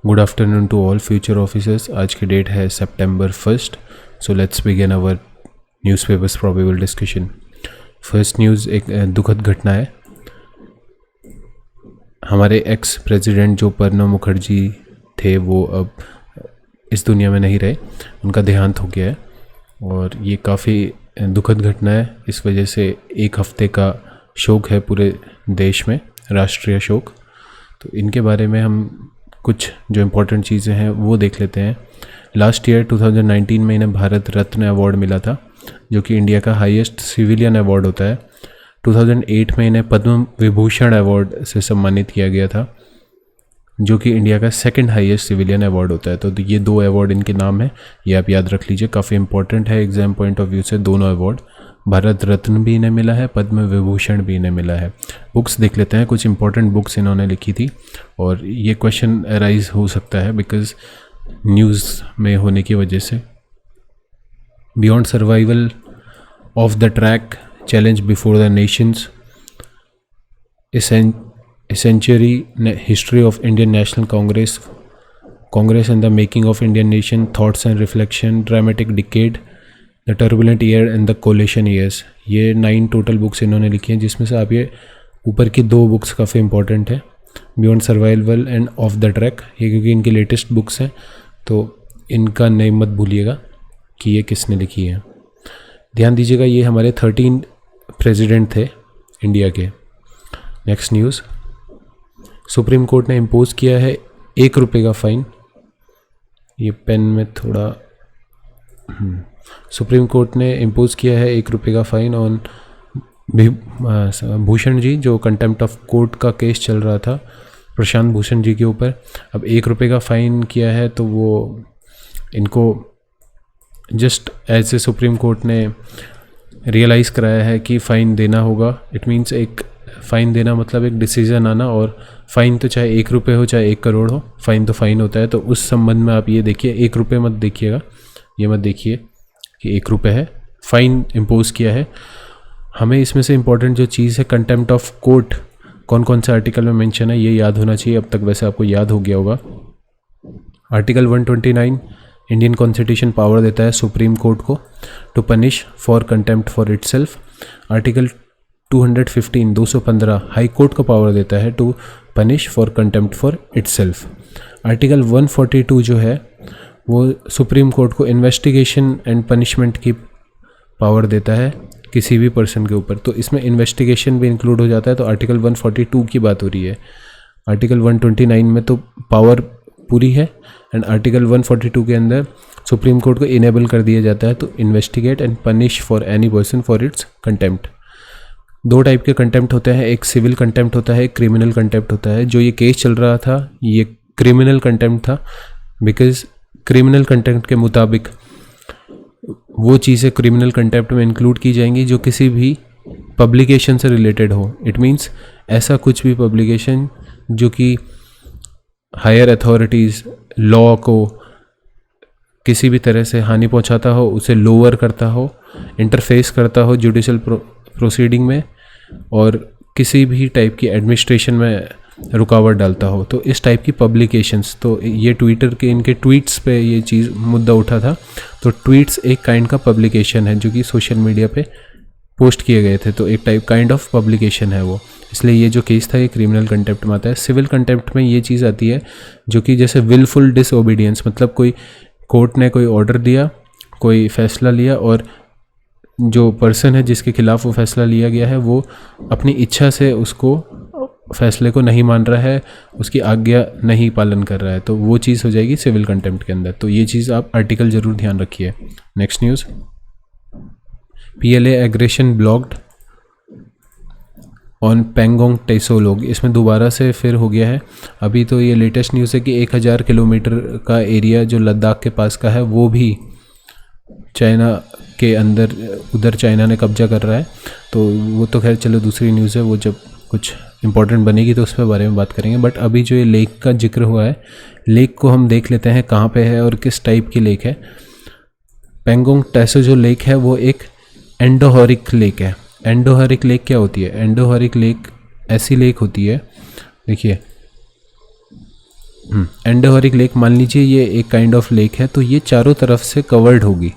Good afternoon to all future officers. आज की date है September 1st। So let's begin our newspapers probable discussion. First news एक दुखद घटना है। हमारे एक्स प्रेसिडेंट जो प्रणब मुखर्जी थे वो अब इस दुनिया में नहीं रहे, उनका देहांत हो गया है और ये काफ़ी दुखद घटना है। इस वजह से एक हफ्ते का शोक है पूरे देश में, राष्ट्रीय शोक। तो इनके बारे में हम कुछ जो इम्पोर्टेंट चीज़ें हैं वो देख लेते हैं। लास्ट ईयर 2019 में इन्हें भारत रत्न अवार्ड मिला था, जो कि इंडिया का हाईएस्ट सिविलियन अवार्ड होता है। 2008 में इन्हें पद्म विभूषण अवार्ड से सम्मानित किया गया था, जो कि इंडिया का सेकंड हाईएस्ट सिविलियन अवार्ड होता है। तो ये दो अवार्ड इनके नाम है, ये आप याद रख लीजिए, काफ़ी इंपॉर्टेंट है एग्जाम पॉइंट ऑफ व्यू से। दोनों अवार्ड, भारत रत्न भी इन्हें मिला है, पद्म विभूषण भी इन्हें मिला है। बुक्स देख लेते हैं, कुछ इंपॉर्टेंट बुक्स इन्होंने लिखी थी और ये क्वेश्चन अराइज हो सकता है बिकॉज न्यूज़ में होने की वजह से। Beyond survival of the track, challenge before the Nations, A century history of Indian National Congress and the making of Indian nation, thoughts and reflection, dramatic decade, the turbulent year and the coalition years। ये 9 total books इन्होंने लिखी हैं, जिसमें से आप ये ऊपर की 2 बुक्स काफ़ी इंपॉर्टेंट है, beyond survival end of the track. ये क्योंकि इनकी लेटेस्ट बुक्स हैं तो इनका नेम मत भूलिएगा कि ये किसने लिखी है। ध्यान दीजिएगा, ये हमारे 13 प्रेसिडेंट थे इंडिया के। नेक्स्ट न्यूज़, सुप्रीम कोर्ट ने इम्पोज किया है 1 रुपये का फ़ाइन। ये पेन में थोड़ा सुप्रीम कोर्ट ने इम्पोज किया है 1 रुपये का फ़ाइन ऑन भूषण जी, जो कंटेम्प्ट ऑफ कोर्ट का केस चल रहा था प्रशांत भूषण जी के ऊपर। अब 1 रुपये का फ़ाइन किया है तो वो इनको just as a Supreme Court ने रियलाइज़ कराया है कि फ़ाइन देना होगा। इट मीन्स एक फ़ाइन देना मतलब एक डिसीज़न आना, और फ़ाइन तो चाहे 1 रुपये हो चाहे 1 करोड़ हो, फ़ाइन तो फ़ाइन होता है। तो उस संबंध में आप ये देखिए, 1 रुपये मत देखिएगा, ये मत देखिए कि 1 रुपये है, फ़ाइन इम्पोज किया है। हमें इसमें से इम्पॉर्टेंट जो चीज़ है, कंटेम्प्ट ऑफ कोर्ट कौन कौन से आर्टिकल में मेंशन है ये याद होना चाहिए। अब तक वैसे आपको याद हो गया होगा। आर्टिकल 129 इंडियन कॉन्स्टिट्यूशन पावर देता है सुप्रीम कोर्ट को to punish for contempt for itself. Article 215 High Court को पावर देता है to punish for contempt for itself. Article 142 जो है वो सुप्रीम कोर्ट को इन्वेस्टिगेशन एंड पनिशमेंट की पावर देता है किसी भी पर्सन के ऊपर। तो इसमें इन्वेस्टिगेशन भी इंक्लूड हो जाता है। तो आर्टिकल 142 की बात हो रही है। आर्टिकल 129 में तो पावर पूरी है, एंड आर्टिकल 142 के अंदर सुप्रीम कोर्ट को इनेबल कर दिया जाता है तो investigate and punish for any person for its contempt. 2 type के कंटेम्प्ट होते हैं, एक सिविल कंटेम्प्ट होता है, एक क्रिमिनल कंटेम्प्ट होता है। जो ये केस चल रहा था ये क्रिमिनल कंटेम्प्ट था, बिकॉज क्रिमिनल कंटेम्प्ट के मुताबिक वो चीज़ें क्रिमिनल कंटेम्प्ट में इंक्लूड की जाएंगी जो किसी भी पब्लिकेशन से रिलेटेड हो। इट मीन्स ऐसा कुछ भी पब्लिकेशन जो कि हायर अथॉरिटीज़, लॉ को किसी भी तरह से हानि पहुंचाता हो, उसे लोअर करता हो, इंटरफेस करता हो जुडिशल प्रोसीडिंग में, और किसी भी टाइप की एडमिनिस्ट्रेशन में रुकावट डालता हो। तो इस टाइप की पब्लिकेशंस, तो ये ट्विटर के इनके ट्वीट्स पे ये चीज़ मुद्दा उठा था। तो ट्वीट्स एक काइंड का पब्लिकेशन है जो कि सोशल मीडिया पे पोस्ट किए गए थे, तो एक टाइप काइंड ऑफ पब्लिकेशन है वो। इसलिए ये जो केस था ये क्रिमिनल कंटेम्प्ट में आता है। सिविल कंटेम्प्ट में ये चीज़ आती है जो कि जैसे विलफुल डिसओबीडियंस, मतलब कोई कोर्ट ने कोई ऑर्डर दिया, कोई फैसला लिया, और जो पर्सन है जिसके खिलाफ वो फैसला लिया गया है वो अपनी इच्छा से उसको फैसले को नहीं मान रहा है, उसकी आज्ञा नहीं पालन कर रहा है, तो वो चीज़ हो जाएगी सिविल कंटेम्प्ट के अंदर। तो ये चीज़ आप आर्टिकल ज़रूर ध्यान रखिए। Next news, PLA aggression blocked on Pangong टेसोलोग। इसमें दोबारा से फिर हो गया है। अभी तो ये लेटेस्ट न्यूज़ है कि 1000 किलोमीटर का एरिया जो लद्दाख के पास का है वो भी चाइना के अंदर, उधर चाइना ने कब्जा कर रहा है। तो वो तो खैर चलो दूसरी न्यूज़ है, वो जब कुछ इंपॉर्टेंट बनेगी तो उस पर बारे में बात करेंगे। बट अभी जो ये लेक का जिक्र हुआ है, लेक को हम देख लेते हैं कहाँ पे है और किस टाइप की लेक है। पेंगोंग टेसो जो लेक है वो एक एंडोहरिक लेक है। एंडोहरिक लेक क्या होती है? एंडोहरिक लेक ऐसी लेक होती है, देखिए एंडोहरिक लेक मान लीजिए ये एक काइंड ऑफ लेक है, तो ये चारों तरफ से कवर्ड होगी,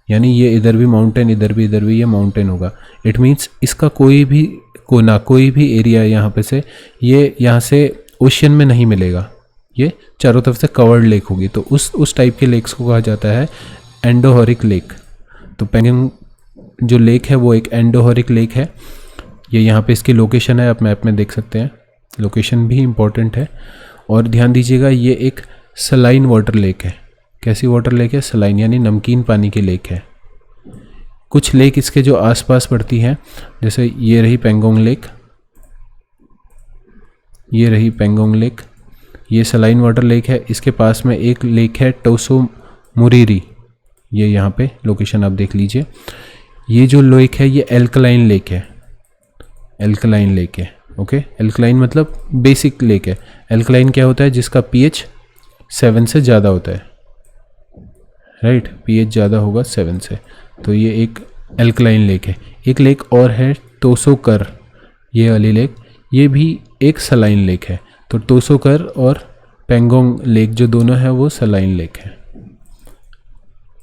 यानी ये इधर भी माउंटेन, इधर भी ये माउंटेन होगा। इट मीन्स इसका कोई भी कोना, कोई भी एरिया यहाँ पे से, ये यहाँ से ओशियन में नहीं मिलेगा, ये चारों तरफ से कवर्ड लेक होगी। तो उस टाइप के लेक्स को कहा जाता है एंडोहरिक लेक। तो पेंगोंग जो लेक है वो एक एंडोहरिक लेक है। ये यहाँ पे इसकी लोकेशन है, आप मैप में देख सकते हैं, लोकेशन भी इम्पॉर्टेंट है। और ध्यान दीजिएगा ये एक सलाइन वाटर लेक है। कैसी वाटर लेक है? सलाइन, यानी नमकीन पानी की लेक है। कुछ लेक इसके जो आसपास पड़ती हैं, जैसे ये रही पेंगोंग लेक, ये रही पेंगोंग लेक, ये सलाइन वाटर लेक है। इसके पास में एक लेक है टोसो मुरीरी, ये यहाँ पे लोकेशन आप देख लीजिए। ये जो लेक है ये एल्कलाइन लेक है, एल्कलाइन लेक है। ओके, एल्कलाइन मतलब बेसिक लेक है। एल्कलाइन क्या होता है? जिसका पीएच 7 से ज़्यादा होता है, राइट, पीएच ज़्यादा होगा 7 से, तो ये एक एल्कलाइन लेक है। एक लेक और है टोसोकर, ये वाली लेक, ये भी एक सलाइन लेक है। तो टोसोकर और पेंगोंग लेक जो दोनों है वो सलाइन लेक है,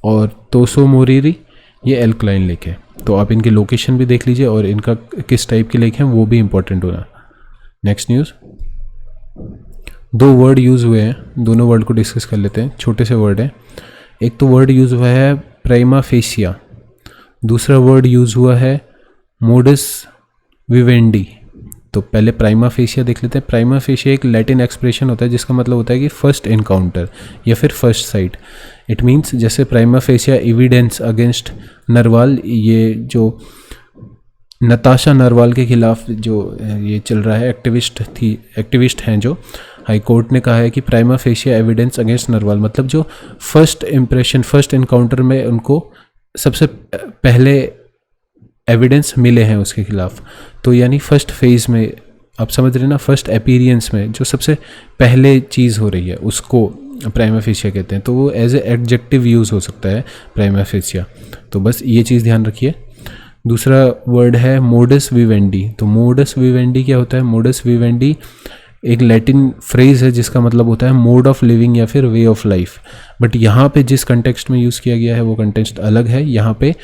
और तोसो मोरीरी ये एल्कलाइन लेक है। तो आप इनकी लोकेशन भी देख लीजिए और इनका किस टाइप के लेक हैं वो भी इंपॉर्टेंट होना। नेक्स्ट न्यूज़, 2 वर्ड यूज़ हुए हैं, दोनों वर्ड को डिस्कस कर लेते हैं, छोटे से वर्ड हैं। एक तो वर्ड यूज़ हुआ है प्राइमा फेसिया, दूसरा वर्ड यूज़ हुआ है मोडस विवेंडी। तो पहले प्राइमा फेसिया देख लेते हैं। प्राइमा फेसिया एक लैटिन एक्सप्रेशन होता है जिसका मतलब होता है कि फर्स्ट एनकाउंटर या फिर फर्स्ट साइट। इट मीन्स जैसे prima fascia evidence against Narwal, ये जो नताशा नरवाल के खिलाफ जो ये चल रहा है, एक्टिविस्ट हैं जो, हाई कोर्ट ने कहा है कि prima fascia evidence against Narwal, मतलब जो फर्स्ट इम्प्रेशन, फर्स्ट एनकाउंटर में उनको सबसे पहले एविडेंस मिले हैं उसके खिलाफ। तो यानी फर्स्ट फेज में, आप समझ रहे हैं ना, फर्स्ट अपीयरेंस में जो सबसे पहले चीज़ हो रही है उसको प्राइमा फेसिया कहते हैं। तो वो एज ए एडजेक्टिव यूज़ हो सकता है प्राइमा फेसिया। तो बस ये चीज़ ध्यान रखिए। दूसरा वर्ड है मोडस विवेंडी। तो मोडस विवेंडी क्या होता है? मोडस विवेंडी एक लैटिन फ्रेज़ है जिसका मतलब होता है मोड ऑफ लिविंग या फिर वे ऑफ लाइफ। बट यहाँ पे जिस कंटेक्स्ट में यूज़ किया गया है वो कंटेक्स्ट अलग है। यहाँ पे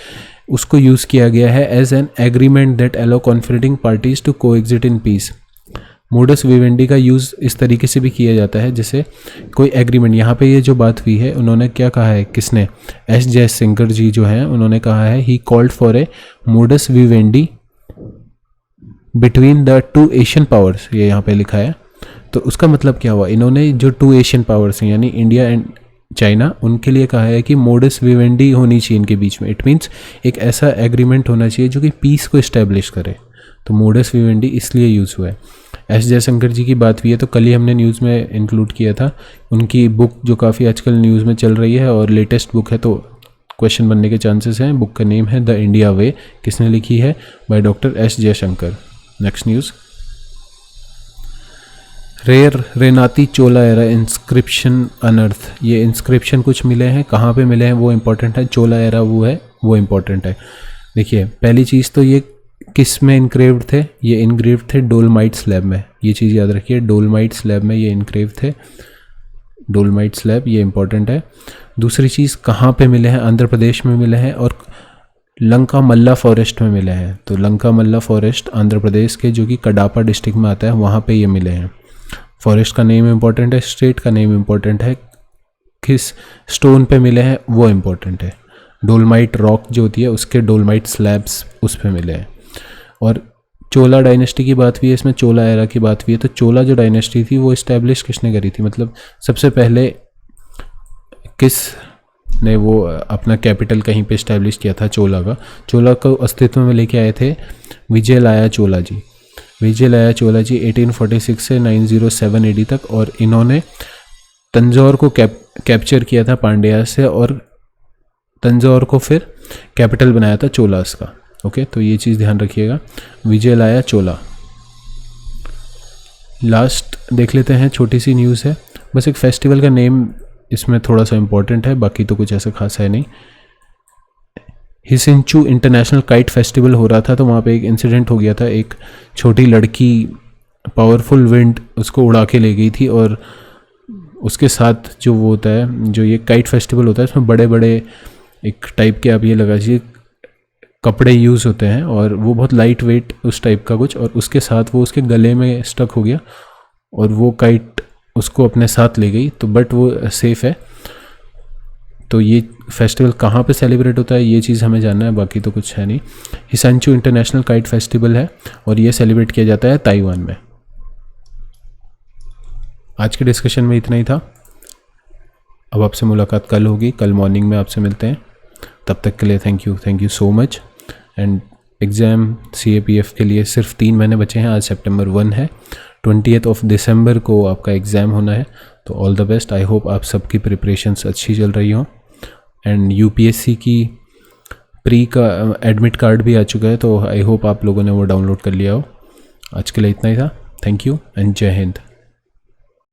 उसको यूज़ किया गया है as an agreement that allow conflicting parties to coexist in peace. Modus vivendi का यूज़ इस तरीके से भी किया जाता है जैसे कोई एग्रीमेंट। यहाँ पे ये जो बात हुई है, उन्होंने क्या कहा है, किसने? एस जयशंकर जी जो हैं, उन्होंने कहा है he called for a modus vivendi between the 2 Asian powers, ये यहाँ पे लिखा है। तो उसका मतलब क्या हुआ? इन्होंने जो 2 एशियन पावर्स हैं यानी इंडिया एंड चाइना, उनके लिए कहा है कि मोडस विवेंडी होनी चाहिए इनके बीच में। इट मीन्स एक ऐसा एग्रीमेंट होना चाहिए जो कि पीस को इस्टेब्लिश करे। तो मोडस विवेंडी इसलिए यूज़ हुआ है। एस जयशंकर जी की बात हुई है तो कल ही हमने न्यूज़ में इंक्लूड किया था। उनकी बुक जो काफ़ी आजकल न्यूज़ में चल रही है और लेटेस्ट बुक है, तो क्वेश्चन बनने के चांसेस हैं। बुक का नेम है द इंडिया वे। किसने लिखी है? By doctor S Jaishankar. Next news, rare Renati Chola era inscription unearthed. ये इंस्क्रिप्शन कुछ मिले हैं, कहाँ पे मिले हैं वो इम्पोर्टेंट है। चोला एरा वो इम्पोर्टेंट है। देखिए पहली चीज़ तो ये किस में इनक्रेव्ड थे? ये इनक्रेव्ड थे डोलमाइट स्लैब में। ये चीज़ याद रखिए, डोलमाइट स्लैब में ये इनक्रेव थे। डोलमाइट स्लैब ये इम्पोर्टेंट है। दूसरी चीज़ कहाँ पे मिले हैं? आंध्र प्रदेश में मिले हैं और लंका मल्ला फॉरेस्ट में मिले हैं। तो लंका मल्ला फॉरेस्ट आंध्र प्रदेश के जो कि कडापा डिस्ट्रिक्ट में आता है, वहाँ पे ये मिले हैं। फॉरेस्ट का नेम इम्पोर्टेंट है, स्टेट का नेम इम्पोर्टेंट है, किस स्टोन पे मिले हैं वो इम्पोर्टेंट है। डोलमाइट रॉक जो होती है उसके डोलमाइट स्लैब्स उस पे मिले हैं। और चोला डायनेस्टी की बात हुई है, इसमें चोला एरा की बात हुई है। तो चोला जो डायनेस्टी थी वो इस्टेब्लिश किसने करी थी? मतलब सबसे पहले किस ने वो अपना कैपिटल कहीं पे इस्टेब्लिश किया था चोला का? चोला को अस्तित्व में लेके आए थे विजयलाया चोला जी। विजयलाया चोला जी 1846 से 907 AD तक, और इन्होंने तंजौर को कैप्चर किया था पांड्या से और तंजौर को फिर कैपिटल बनाया था चोलास का। ओके, तो ये चीज़ ध्यान रखिएगा, विजयलाया चोला। लास्ट देख लेते हैं, छोटी सी न्यूज़ है, बस एक फेस्टिवल का नेम इसमें थोड़ा सा इम्पोर्टेंट है, बाकी तो कुछ ऐसा खास है नहीं। हिसिंचू इंटरनेशनल काइट फेस्टिवल हो रहा था, तो वहाँ पे एक इंसिडेंट हो गया था। एक छोटी लड़की पावरफुल विंड उसको उड़ा के ले गई थी और उसके साथ जो वो होता है, जो ये काइट फेस्टिवल होता है, इसमें बड़े बड़े एक टाइप के आप ये लगा लीजिए कपड़े यूज़ होते हैं, और वो बहुत लाइट वेट उस टाइप का कुछ, और उसके साथ वो उसके गले में स्टक हो गया और वो काइट उसको अपने साथ ले गई, तो बट वो सेफ़ है। तो ये फेस्टिवल कहाँ पे सेलिब्रेट होता है ये चीज़ हमें जानना है, बाकी तो कुछ है नहीं। हिसानचू इंटरनेशनल काइट फेस्टिवल है और ये सेलिब्रेट किया जाता है ताइवान में। आज के डिस्कशन में इतना ही था। अब आपसे मुलाकात कल होगी, कल मॉर्निंग में आपसे मिलते हैं। तब तक के लिए thank you so much. And exam CAPF के लिए सिर्फ 3 महीने बचे हैं। आज सितंबर 1 है, 20 दिसंबर को आपका एग्ज़ाम होना है। तो all the best. I hope आप सबकी प्रिपरेशंस अच्छी चल रही हों। एंड UPSC की प्री का एडमिट कार्ड भी आ चुका है, तो आई होप आप लोगों ने वो डाउनलोड कर लिया हो। आज के लिए इतना ही था। थैंक यू एंड जय हिंद।